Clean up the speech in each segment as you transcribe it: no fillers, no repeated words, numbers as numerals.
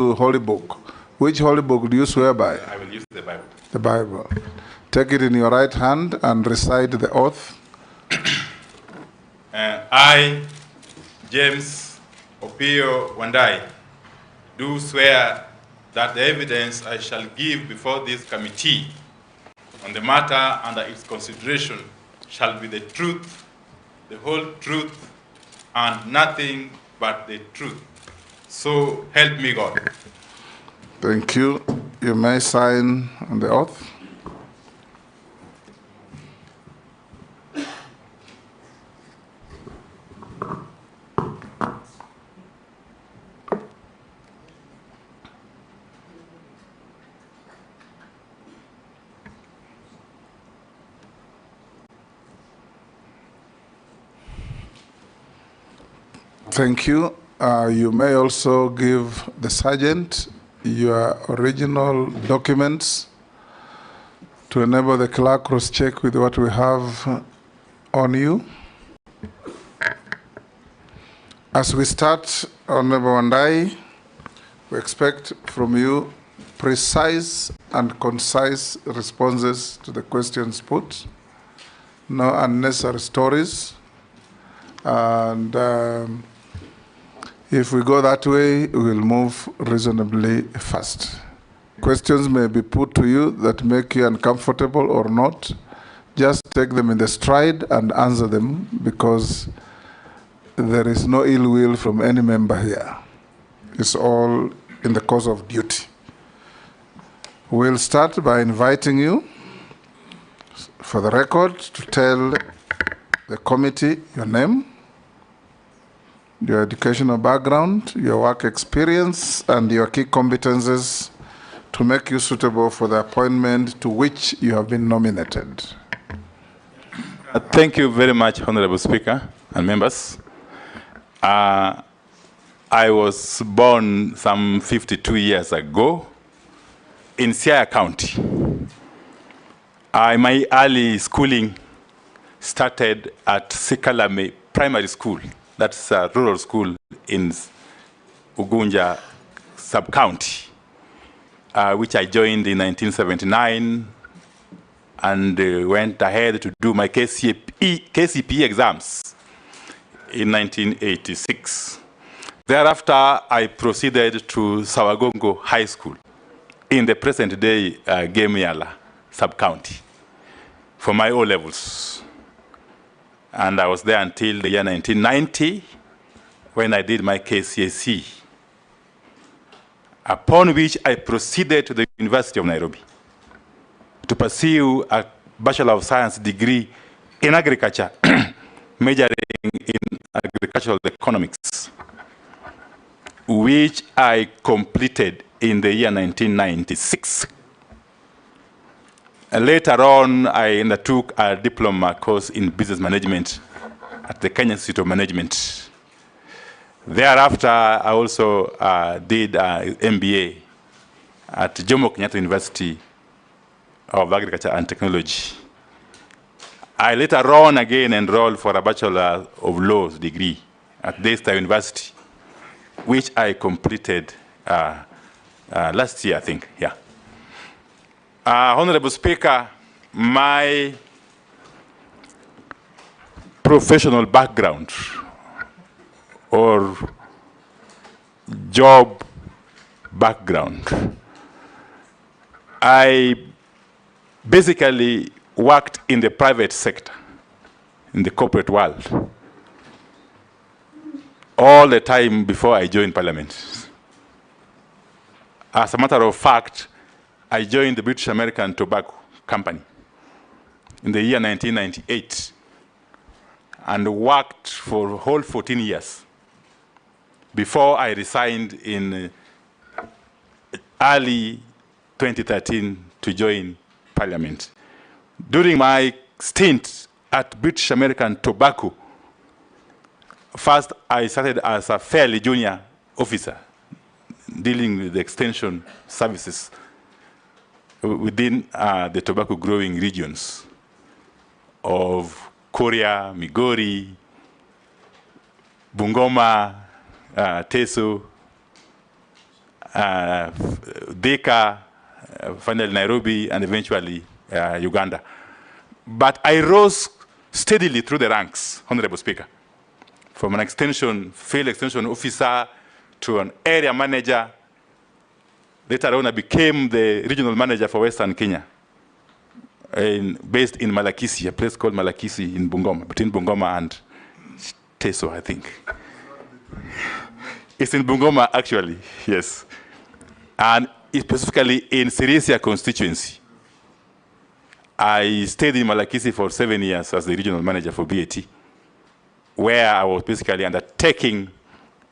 Holy Book. Which Holy Book do you swear by? I will use the Bible. The Bible. Take it in your right hand and recite the oath. I, James Opiya Wandai, do swear that the evidence I shall give before this committee on the matter under its consideration shall be the truth, the whole truth, and nothing but the truth. So help me God. Thank you. You may sign on the oath. Thank you. You may also give the sergeant your original documents to enable the clerk cross-check with what we have on you. As we start, Honorable Wandai, we expect from you precise and concise responses to the questions put, no unnecessary stories, and if we go that way, we will move reasonably fast. Questions may be put to you that make you uncomfortable or not. Just take them in the stride and answer them, because there is no ill will from any member here. It's all in the course of duty. We'll start by inviting you, for the record, to tell the committee your name, your educational background, your work experience, and your key competences to make you suitable for the appointment to which you have been nominated. Thank you very much, Honorable Speaker and members. I was born some 52 years ago in Siaya County. My early schooling started at Sikalame Primary School. That's a rural school in Ugunja sub-county, which I joined in 1979 and went ahead to do my KCPE exams in 1986. Thereafter, I proceeded to Sawagongo High School in the present-day Gemiala sub-county for my O-levels. And I was there until the year 1990, when I did my KCSE, upon which I proceeded to the University of Nairobi to pursue a Bachelor of Science degree in agriculture, majoring in agricultural economics, which I completed in the year 1996. Later on, I undertook a diploma course in business management at the Kenya Institute of Management. Thereafter, I also did an MBA at Jomo Kenyatta University of Agriculture and Technology. I later on again enrolled for a Bachelor of Laws degree at Daystar University, which I completed last year, I think, yeah. Honorable Speaker, my professional background or job background, I basically worked in the private sector, in the corporate world, all the time before I joined Parliament. As a matter of fact, I joined the British American Tobacco Company in the year 1998 and worked for a whole 14 years before I resigned in early 2013 to join Parliament. During my stint at British American Tobacco, first I started as a fairly junior officer dealing with the extension services within the tobacco growing regions of Korea, Migori, Bungoma, Teso, Dhaka, finally Nairobi, and eventually Uganda. But I rose steadily through the ranks, Honorable Speaker, from an field extension officer to an area manager. Later on, I became the regional manager for Western Kenya, based in Malakisi, a place called Malakisi in Bungoma, between Bungoma and Teso, I think. It's in Bungoma, actually, yes. And specifically in Sirisia constituency. I stayed in Malakisi for 7 years as the regional manager for BAT, where I was basically undertaking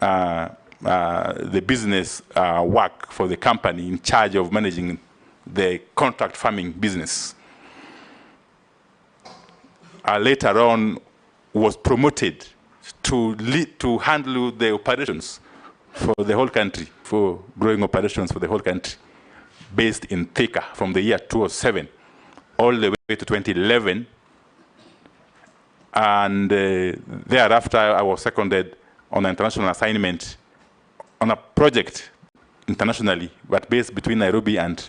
the business work for the company in charge of managing the contract farming business. Later on, was promoted to handle the operations for the whole country, for growing operations for the whole country, based in Thika from the year 2007 all the way to 2011. And thereafter, I was seconded on an international assignment on a project internationally, but based between Nairobi and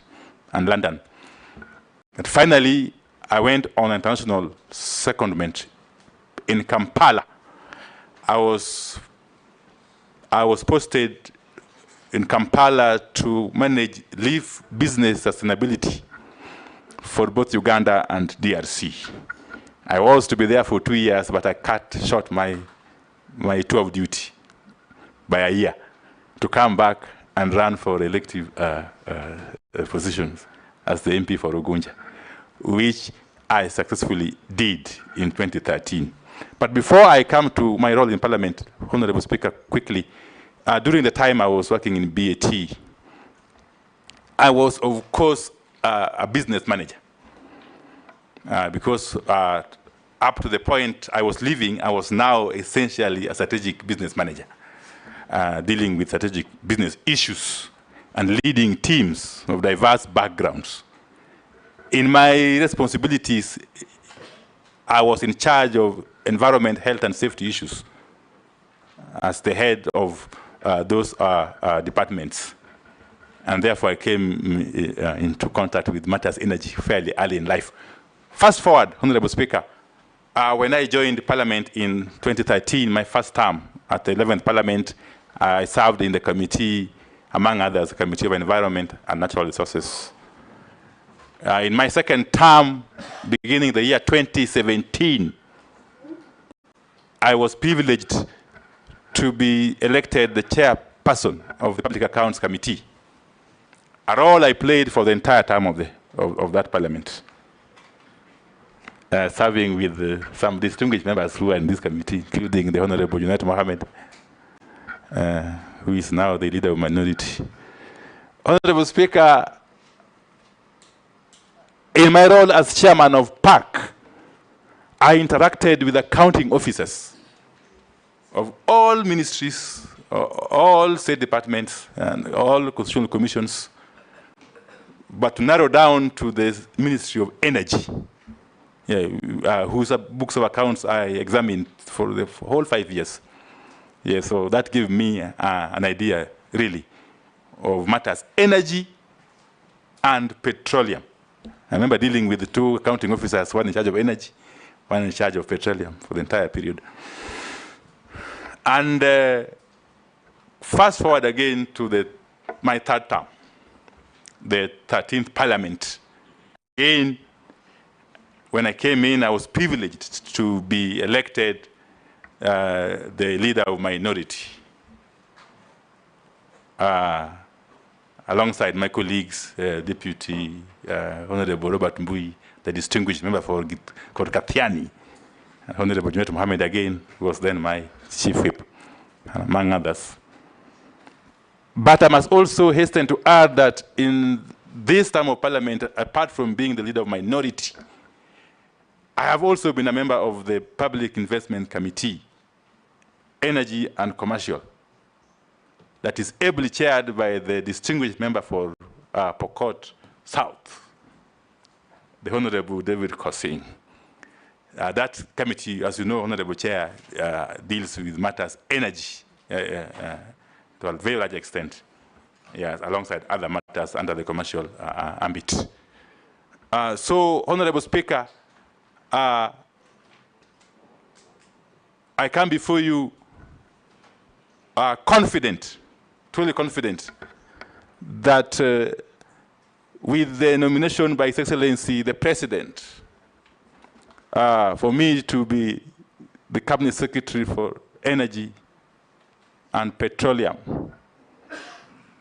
London. And finally, I went on international secondment in Kampala. I was posted in Kampala to manage leaf business sustainability for both Uganda and DRC. I was to be there for 2 years, but I cut short my tour of duty by a year to come back and run for elective positions as the MP for Ugunja, which I successfully did in 2013. But before I come to my role in Parliament, Honorable Speaker, quickly, during the time I was working in BAT, I was, of course, a business manager. Because up to the point I was leaving, I was now essentially a strategic business manager, dealing with strategic business issues and leading teams of diverse backgrounds. In my responsibilities, I was in charge of environment, health, and safety issues as the head of those departments. And therefore, I came into contact with matters energy fairly early in life. Fast forward, Honorable Speaker, when I joined Parliament in 2013, my first term at the 11th Parliament, I served in the committee, among others, the Committee of Environment and Natural Resources. In my second term, beginning the year 2017, I was privileged to be elected the chairperson of the Public Accounts Committee, a role I played for the entire term of that Parliament, serving with some distinguished members who are in this committee, including the Honorable Junet Mohammed, who is now the leader of minority. Honorable Speaker, in my role as chairman of PAC, I interacted with accounting officers of all ministries, all state departments, and all constitutional commissions, but to narrow down to the Ministry of Energy, whose books of accounts I examined for the whole 5 years. Yeah, so that gave me an idea, really, of matters energy and petroleum. I remember dealing with the two accounting officers, one in charge of energy, one in charge of petroleum for the entire period. And fast forward again to my third term, the 13th Parliament. Again, when I came in, I was privileged to be elected the leader of minority, alongside my colleagues, Deputy Honorable Robert Mbui, the distinguished member for Korkatiani, Honorable Junet Mohammed again, who was then my chief whip, among others. But I must also hasten to add that in this term of Parliament, apart from being the leader of minority, I have also been a member of the Public Investment Committee, Energy and Commercial, that is ably chaired by the distinguished member for Pokot South, the Honorable David Kosing. That committee, as you know, Honorable Chair, deals with matters energy to a very large extent. yes, alongside other matters under the commercial ambit. So, Honorable Speaker, I come before you confident, truly confident, that with the nomination by His Excellency the President, for me to be the Cabinet Secretary for Energy and Petroleum,